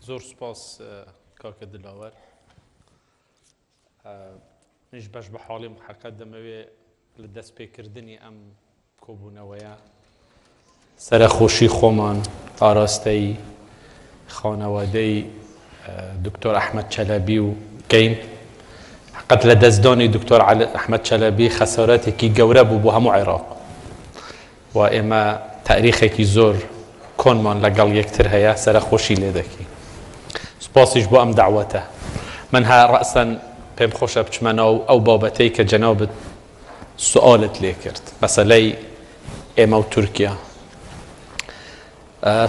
زۆر سوپاس کاکە دلاوەر. منیش بەش بە حاڵی حەقەت دەمەوێ لە دەستپێکردنی ئەم کۆبوونەوەیە سەرخۆشی خۆمان ئاراستەی خانەوادەی دکتۆر ئەحمەد چەلەبی و بکەین. حەقەت لە دەستدانی دکتۆر ئەحمەد چەلەبی خەسارەتێکی گەورە بوو بۆ هەموو عێراق و ئێمە تاریخێکی زۆر کۆنمان لەگەڵ یەکتر هەیە، سەرخۆشی لێ دەکەین. سوپاسیش بۆ ئەم داوەتە. من ها ڕەسەن پێم خۆشە بچمەنەوە ئەو بابەتەی کە جەنابت سوالت لێ کرد، مەسەلەی ئێمە و تورکیا.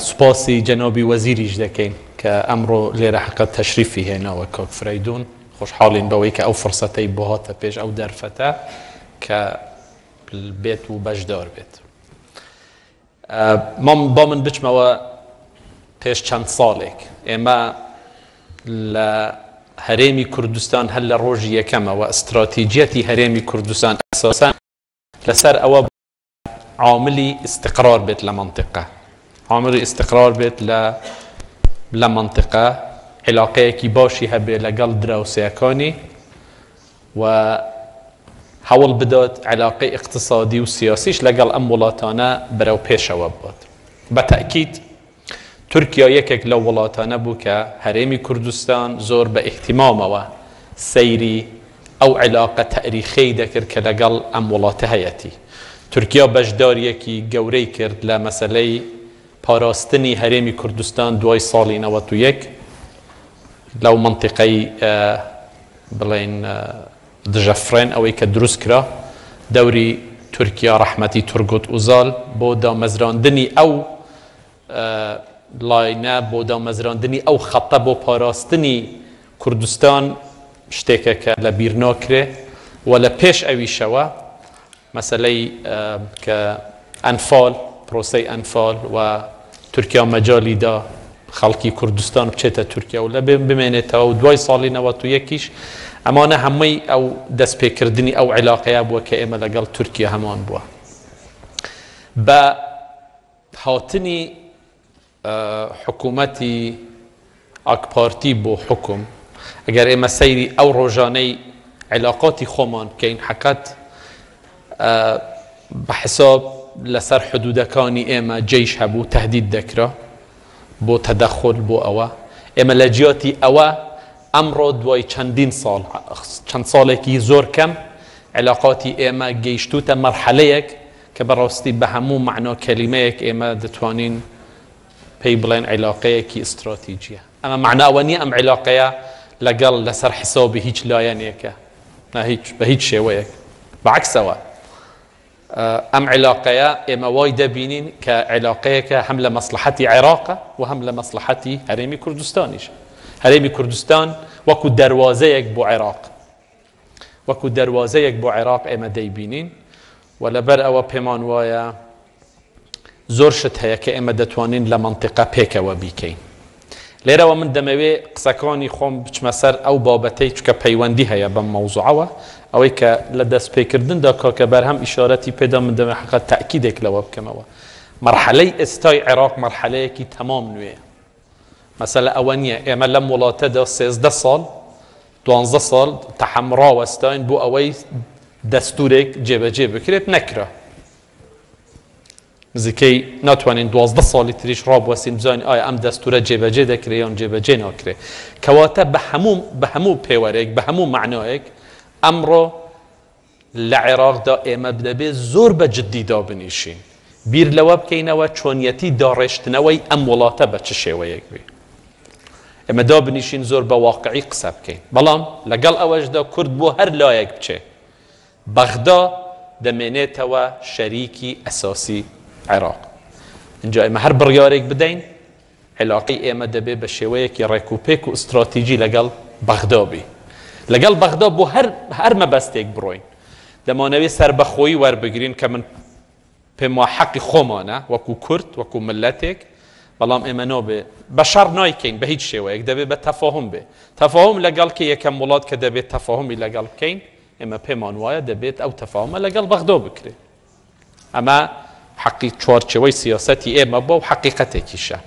سوپاسی جەنابی وەزیریش دەکەین کە ئەمڕۆ لێرە حەقەت تەشریفی هێناوە کاک فرەیدون. خۆشحاڵین بەوەی کە ئەو فرسەتەی بۆ هاتە پێش ئەو دەرفەتە کە بێت و بەشدار بێت. با من بچمەوە پێش چەند ساڵێک ئێمە لە هەرێمی کوردستان هەر لە ڕۆژی یەکەمەوە ئەستراتیجیەتی هەرێمی کوردستان ئەساساً لەسەر ئەوە عاملی استقرار بێت لە منطقە، عاملی استقرار بێت لە منطقە، علاقەیەکی باشی هەبێ لەگەڵ دراوسێکانی و هەوڵ بدات علاقەی اقتصادی و سیاسیش لەگەڵ ئەم وڵاتانە بەرەو پێشەوە بات. بە تەکید تورکیا یەکێک لەو وڵاتانە بوو کە هەرێمی کوردستان زۆر بە ئیحتیمامەوە سەیری ئەو علاقە تاریخی دەکرد کە لەگەڵ ئەم وڵاتە هەیەتی. تورکیا بەشداریەکی گەورەی کرد لە مەسەلەی پاراستنی هەرێمی کوردستان دوای ساڵی 91 لەو منطقەی بڵێن دژەفرێن ئەوەی کە دروست کرا دەوری تورکیا ڕەحمەتی تورگوت ئوزال بۆ دامەزراندنی ئەو لاینە، بۆ دامەزراندنی ئەو خەتە بۆ پاراستنی کوردستان شتێکە کە لە بیر ناکرێ و لە پێش ئەویشەوە مەسەلەی کە ئەنفال، پرۆسەی ئەنفال و تورکیا مەجالیدا خەڵکی کوردستان بچێتە تورکیا و لە بمێنێتەوە و دوای ساڵی 91 ئەمانە هەمووی ئەو دەستپێکردنی ئەو عێلاقەیە بووە کە ئێمە لەگەڵ تورکیا هەمان بووە. بە هاتنی حکوومەتی ئاکپارتی بۆ حکوم، ئەگەر ئێمە سەیری ئەو ڕۆژانەی عێلاقاتی خۆمان بکەین، حەقەت بە حساب لەسەر حدودەکانی ئێمە جەیش هەبوو، تەهدید دەکرا بۆ تەدەخل بۆ ئەوە. ئێمە لە جیاتی ئەوە ئەمڕۆ دوای چەند ساڵێکی زۆر کەم عێلاقاتی ئێمە گەیشتوتە مەرحەلەیەک کە بەڕاستی بە هەموو معنۆ کەلیمەیەک ئێمە دەتوانین پێی بڵێن عێلاقەیەکی ئستراتیجیە. ئەمە معناوە نییە ئەم عێلاقەیە لەگەڵ لەسەر حسابی هیچ لایەنێکە، بە هیچ شێوەیەک. بەعکسەوە ئەم عێلاقەیە ئێمە وای دەبینین کە عێلاقەیەکە هەم لە مەسلحەتی عێراقە و هەم لە مەسلحەتی هەرێمی کوردستانیش. هەرێمی کوردستان وەکو دەروازەیەک بۆ عێراق، وەکو دەروازەیەک بۆ عێراق ئێمە دەیبینین و لەبەر ئەوە پێمان وایە زۆر شت هەیە کە ئێمە دەتوانین لە منطقە پێکەوە بیکەین. لێرەوە من دەمەوێ قسەکانی خۆم بچمە سەر ئەو بابەتەی چکە پەیوەندی هەیە بەم مەوزوعەوە، ئەوەی کە لە دەستپێکردندا کاکە بەرهەم ئیشارەتی پێدا من دەمێ حەقەت تەئکیدێک لەوە بکەمەوە. مەرحەلەی ئێستای عێراق مەرحەلەیەکی تەمام نوێیە. مەسەلە ئەوە نییە ئێمە لەم وڵاتەدا 13 ساڵ 12 ساڵ تەحەمڕاوەستاین بۆ ئەوەی دەستورێک جێبەجێ بکرێت، نەکرا. نزیکەی ناتوانین 12 ساڵی تریش ڕابوەسین بزانین ئایا ئەم دەستورە جێبەجێ دەکرێت یان جێبەجێ ناکرێت. کەواتە بە هەموو پێوەرێک، بە هەموو معنایەک ئەمڕۆ لە عێراقدا ئێمە دەبێت زۆر بە جددیدا بنیشین، بیر لەوە بکەینەوە چۆنیەتی داڕێشتنەوەی ئەم وڵاتە بە چ شێوەیەک بێ. ئێمە دا بنیشین زۆر بە واقعی قسە بکەین. بەڵام لەگەڵ ئەوەشدا کورد بۆ هەر لایەک بچێ، بەغدا دەمێنێتەوە شەریکی ئەساسی عێراق. اینجا ئێمە هەر بڕیارێک بدەین، عێلاقی ئێمە دەبێت بە شێوەیەکی ڕێکوپێک و ئستراتیجی لەگەڵ بەغدا بێ. لەگەڵ بەغدا بۆ هەر مەبەستێک بڕۆین. دەمانەوێت سەربەخۆیی وەربگرین کە من پێم وایە حەقی خۆمانە وەکو کورد، وەکو ملەتێک، بەڵام ئێمە نابێ بە شەڕ نایکەین بە هیچ شێوەیەک، دەبێت بە تەفاهم بێ. تەفاهم لەگەڵ کە یەکەم وڵات کە دەبێت تەفاهمی لەگەڵ بکەین، ئێمە پێمان وایە دەبێت ئەو تەفاهمە لەگەڵ بەغدا بکرێت. ئەمە حەقی چوارچێوەی سیاسەتی ئێمە بۆ و حەقیقەتێکیشە.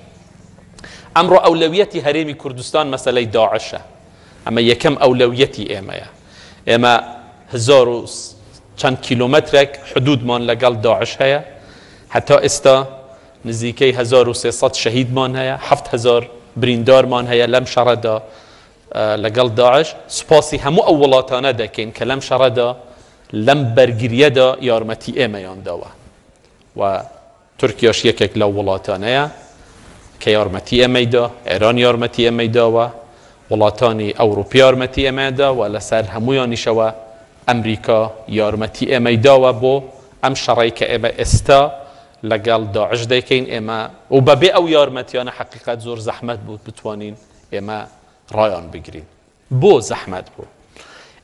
ئەمڕۆ ئەولەویەتی هەرێمی کوردستان مەسەلەی داعشە ئەمە یەکەم ئەولەویەتی ئێمەیە ئێمە 1000 و چەند کیلۆمەترێک حدودمان لەگەڵ داعش هەیە هەتا ئێستا نزیکەی 1300 شەهیدمان هەیە 7000 بریندارمان هەیە لەم شەڕەدا لەگەڵ داعش سوپاسی هەموو ئەو وڵاتانە دەکەین کە لەم شەڕەدا لەم بەرگریەدا یارمەتی ئێمەیان داوە و تورکیاش یەکێک لەو وڵاتانەیە کە یارمەتی ئێمەیدا ئێران یارمەتی ئێمەی داوە وڵاتانی ئەوروپی یارمەتی ئێمەدا و لەسەر هەمویانیشەوە ئەمریکا یارمەتی ئێمەی داوە بۆ ئەم شەڕی کە ئێمە ئێستا لەگەڵ داعش دەکەین ئێمە و بەبێ ئەو یارمەتیانە حەقیقەت زۆر زەحمەت بوو بتوانین ئێمە ڕایان بگرین بۆ زەحمەت بوو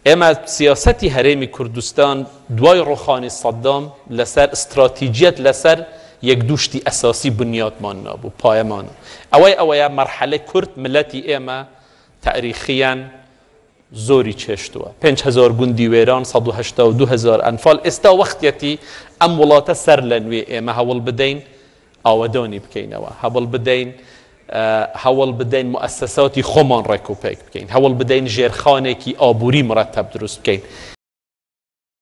ئێمە سیاسەتی هەرێمی کوردستان دوای ڕۆخانی سەدام لەسەر استراتیجیەت لەسەر یەک دووشتی ئەساسی بنیاتمان نابوو پایەمان ئەوەیە مەرحەلەی کورد ملەتی ئێمە تاریخیان زۆری چێشتووە 5000 گوندی وێران 182000 ئەنفال ئێستا وەختێتی ئەم وڵاتە سەر لە نوێ ئێمە هەوڵ بدەین ئاوەدانی بکەینەوە هەوڵ بدەین مؤسساتی خۆمان ڕێک و پێک بکەین هەوڵ بدەین ژێرخانێکی ئابووری مرەتەب دروست بکەین